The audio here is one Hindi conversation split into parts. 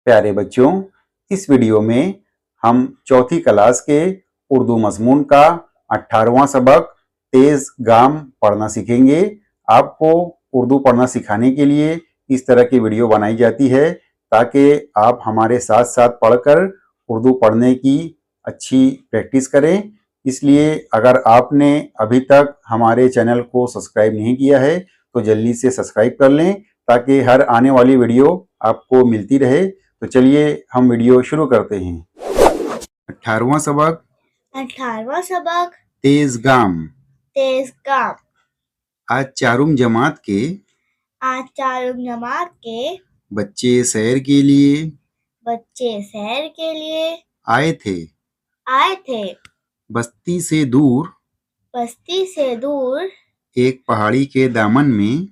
प्यारे बच्चों, इस वीडियो में हम चौथी क्लास के उर्दू मज़मून का 18वां सबक तेज़ गाम पढ़ना सीखेंगे। आपको उर्दू पढ़ना सिखाने के लिए इस तरह की वीडियो बनाई जाती है ताकि आप हमारे साथ साथ पढ़कर उर्दू पढ़ने की अच्छी प्रैक्टिस करें। इसलिए अगर आपने अभी तक हमारे चैनल को सब्सक्राइब नहीं किया है तो जल्दी से सब्सक्राइब कर लें ताकि हर आने वाली वीडियो आपको मिलती रहे। तो चलिए हम वीडियो शुरू करते हैं। 18वां सबक 18वां सबक तेज गाम। तेज गाम। आज चारुम जमात के बच्चे सैर के लिए आए थे। बस्ती से दूर एक पहाड़ी के दामन में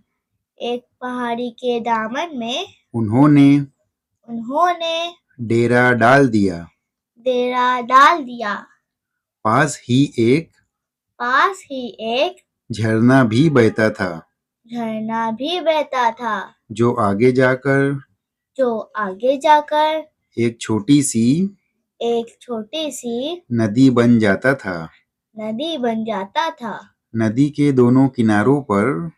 उन्होंने डेरा डाल दिया। पास ही एक झरना भी बहता था जो आगे जाकर एक छोटी सी नदी बन जाता था। नदी के दोनों किनारों पर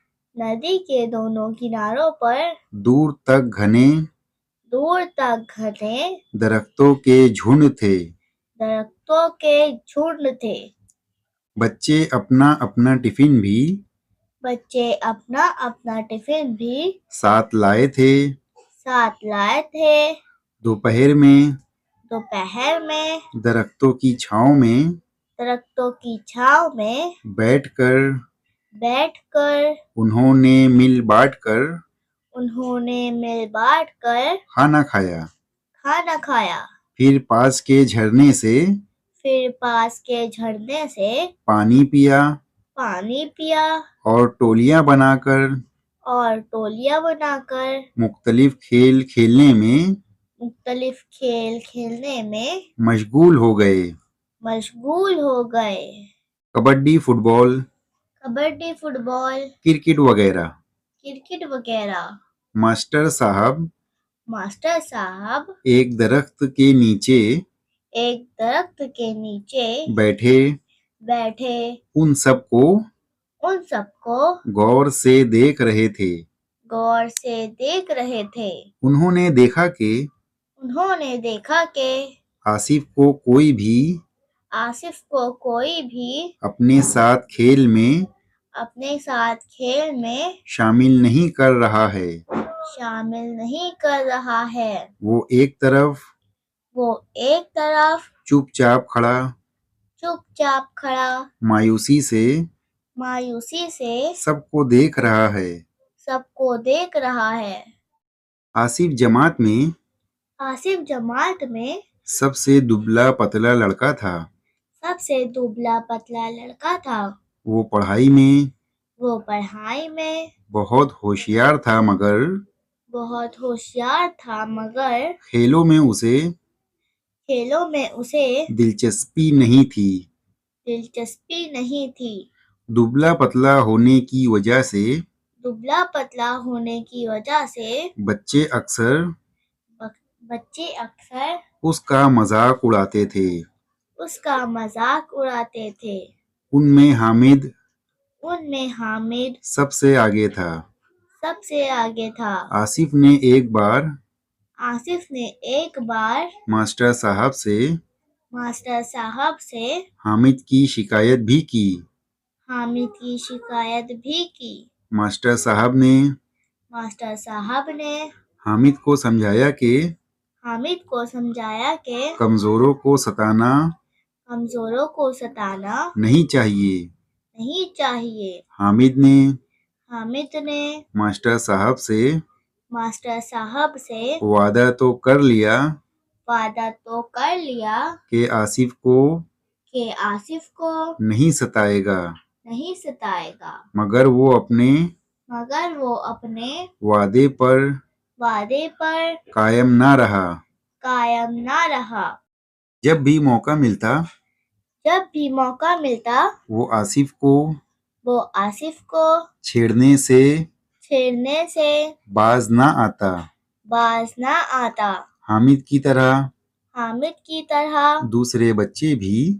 दूर तक घने दरख्तों के झुंड थे। बच्चे अपना अपना टिफिन भी साथ लाए थे। दोपहर में दरख्तों की छांव में बैठकर उन्होंने मिल बांट कर खाना खाया। फिर पास के झरने से पानी पिया और टोलियां बनाकर मुख्तलिफ खेल खेलने में मशगूल हो गए। कबड्डी, फुटबॉल, क्रिकेट वगैरह। मास्टर साहब एक दरख्त के नीचे बैठे उन सबको गौर से देख रहे थे। उन्होंने देखा कि आसिफ को कोई भी अपने साथ खेल में शामिल नहीं कर रहा है। वो एक तरफ चुपचाप खड़ा मायूसी से सबको देख रहा है। आसिफ जमात में सबसे दुबला पतला लड़का था। वो पढ़ाई में बहुत होशियार था मगर खेलों में उसे दिलचस्पी नहीं थी। दुबला पतला होने की वजह से बच्चे अक्सर उसका मजाक उड़ाते थे। उनमें हामिद सबसे आगे था। आसिफ ने एक बार मास्टर साहब से हामिद की शिकायत भी की। मास्टर साहब ने हामिद को समझाया कि कमजोरों को सताना नहीं चाहिए। हामिद ने मास्टर साहब से वादा तो कर लिया कि आसिफ को नहीं सताएगा। मगर वो अपने वादे पर कायम ना रहा। जब भी मौका मिलता वो आसिफ को छेड़ने से बाज ना आता। हामिद की तरह हामिद की तरह दूसरे बच्चे भी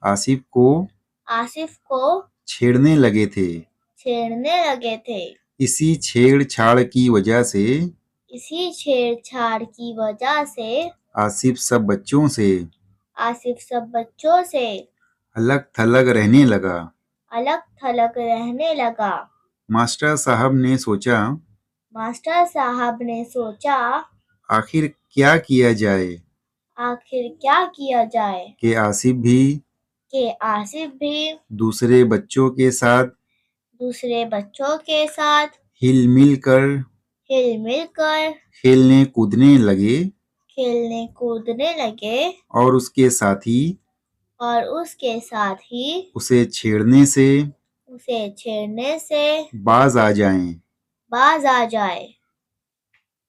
आसिफ को छेड़ने लगे थे। इसी छेड़छाड़ की वजह से आसिफ सब बच्चों से अलग थलग रहने लगा। मास्टर साहब ने सोचा आखिर क्या किया जाए कि आसिफ भी दूसरे बच्चों के साथ हिल मिल कर खेलने कूदने लगे और उसके साथ ही उसे छेड़ने से बाज आ जाएं।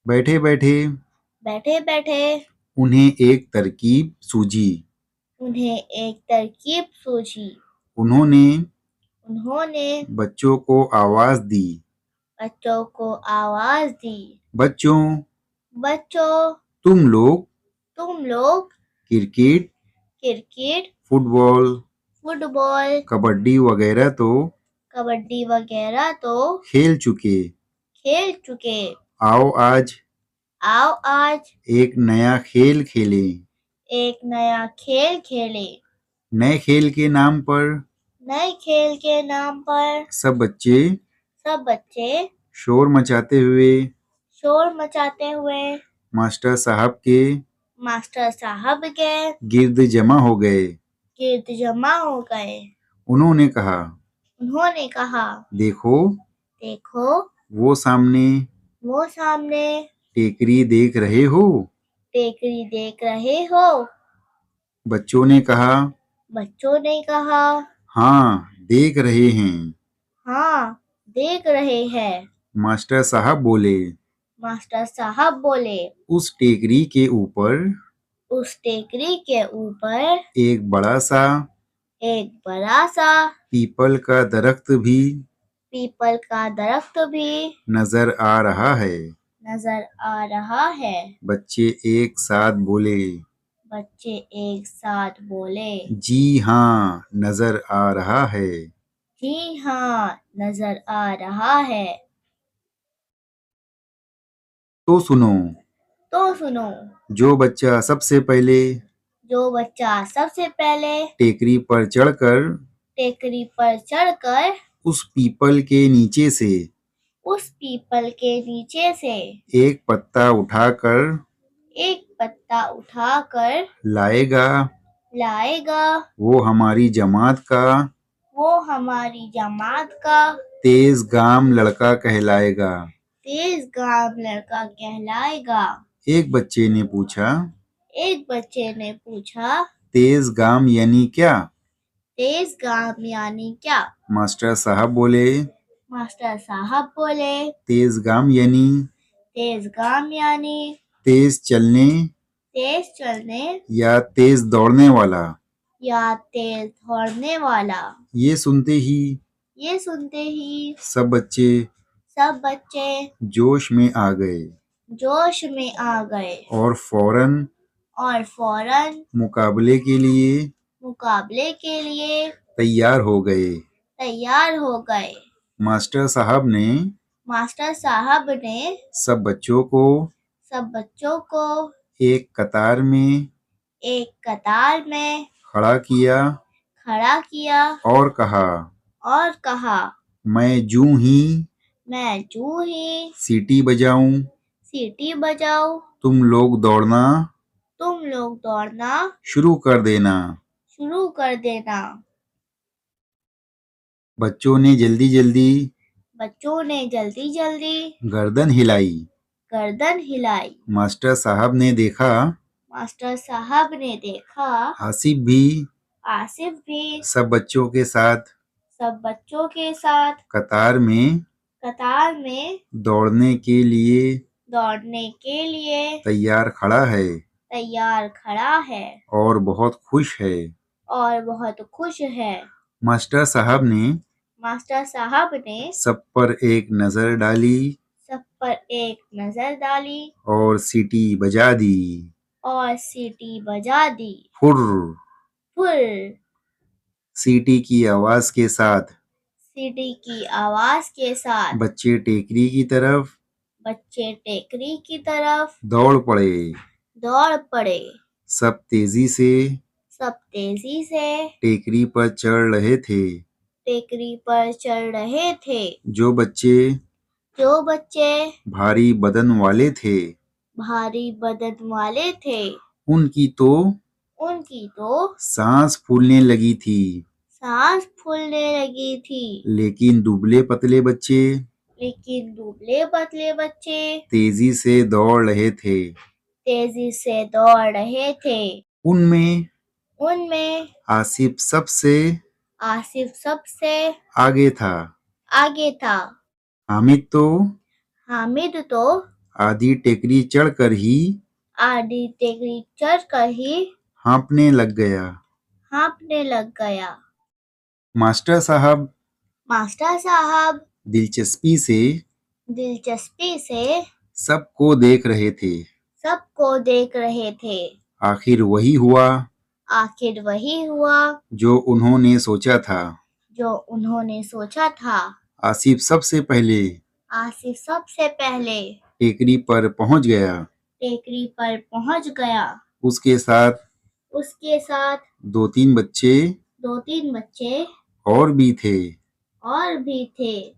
बैठे बैठे उन्हें एक तरकीब सूझी। उन्होंने बच्चों को आवाज दी। बच्चों तुम लोग क्रिकेट फुटबॉल कबड्डी वगैरह तो खेल चुके। आओ आज एक नया खेल खेलें। नए खेल के नाम पर सब बच्चे शोर मचाते हुए मास्टर साहब के गिर्द जमा हो गए। उन्होंने कहा देखो वो सामने टेकरी देख रहे हो? बच्चों ने कहा हाँ देख रहे हैं। मास्टर साहब बोले उस टेकरी के ऊपर एक बड़ा सा पीपल का दरख्त भी नजर आ रहा है। बच्चे एक साथ बोले जी हाँ नजर आ रहा है। तो सुनो जो बच्चा सबसे पहले टेकरी पर चढ़कर उस पीपल के नीचे से एक पत्ता उठाकर लाएगा वो हमारी जमात का तेज गाम लड़का कहलाएगा। एक बच्चे ने पूछा तेज गाम यानी क्या? मास्टर साहब बोले तेज गाम यानी तेज चलने या तेज दौड़ने वाला। ये सुनते ही सब बच्चे जोश में आ गए और फौरन मुकाबले के लिए तैयार हो गए। मास्टर साहब ने सब बच्चों को एक कतार में खड़ा किया और कहा मैं जूं ही सीटी बजाऊं तुम लोग दौड़ना शुरू कर देना। बच्चों ने जल्दी गर्दन हिलाई। मास्टर साहब ने देखा आसिफ भी सब बच्चों के साथ कतार में दौड़ने के लिए तैयार खड़ा है और बहुत खुश है। मास्टर साहब ने सब पर एक नजर पर एक नजर डाली और सीटी बजा दी। और सीटी बजा दी। फुर। फुर। सीटी की आवाज के साथ सीटी की आवाज के साथ बच्चे टेकरी की तरफ बच्चे टेकरी की तरफ दौड़ पड़े। दौड़ पड़े। सब तेजी से टेकरी पर चढ़ रहे थे। टेकरी पर चढ़ रहे थे। जो बच्चे भारी बदन वाले थे उनकी तो सांस फूलने लगी थी। लेकिन दुबले पतले बच्चे तेजी से दौड़ रहे थे। उनमें आसिफ सबसे आगे था। हामिद तो आधी टेकरी चढ़कर ही हाँफने लग गया। मास्टर साहब दिलचस्पी से सबको देख रहे थे। आखिर वही हुआ जो उन्होंने सोचा था। आसिफ सबसे पहले टेकरी पर पहुंच गया। उसके साथ दो तीन बच्चे और भी थे।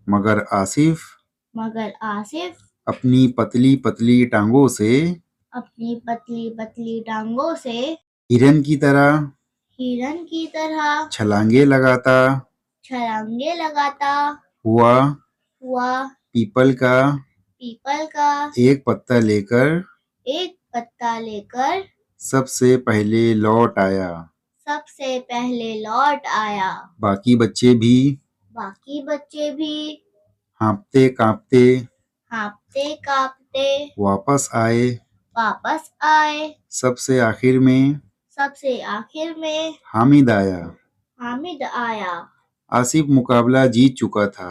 मगर आसिफ अपनी पतली पतली टांगों से हिरन की तरह छलांगे लगाता हुआ पीपल का एक पत्ता लेकर सबसे पहले लौट आया। बाकी बच्चे भी हाँफते कांपते वापस आए। सबसे आखिर में हामिद आया। आसिफ मुकाबला जीत चुका था।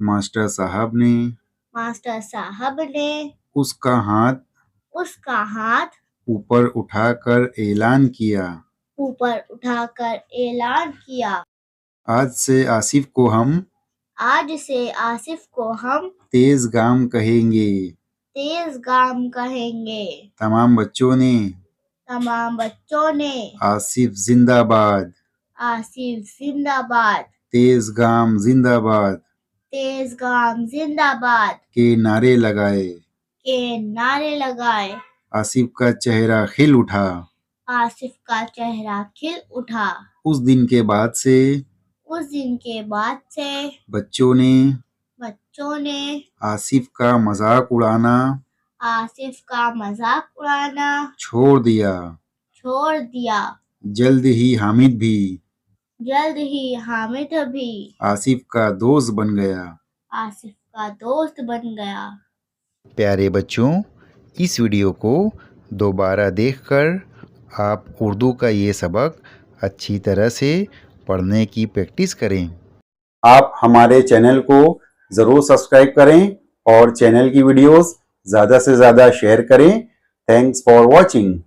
मास्टर साहब ने उसका हाथ ऊपर उठाकर ऐलान किया। आज से आसिफ को हम तेज गाम कहेंगे। तमाम बच्चों ने आसिफ जिंदाबाद, तेज गाम जिंदाबाद के नारे लगाए। आसिफ का चेहरा खिल उठा। उस दिन के बाद से बच्चों ने आसिफ का मजाक उड़ाना छोड़ दिया। जल्द ही हामिद भी आसिफ का दोस्त बन गया। प्यारे बच्चों, इस वीडियो को दोबारा देखकर आप उर्दू का ये सबक अच्छी तरह से पढ़ने की प्रैक्टिस करें। आप हमारे चैनल को ज़रूर सब्सक्राइब करें और चैनल की वीडियोस ज़्यादा से ज़्यादा शेयर करें। Thanks for watching.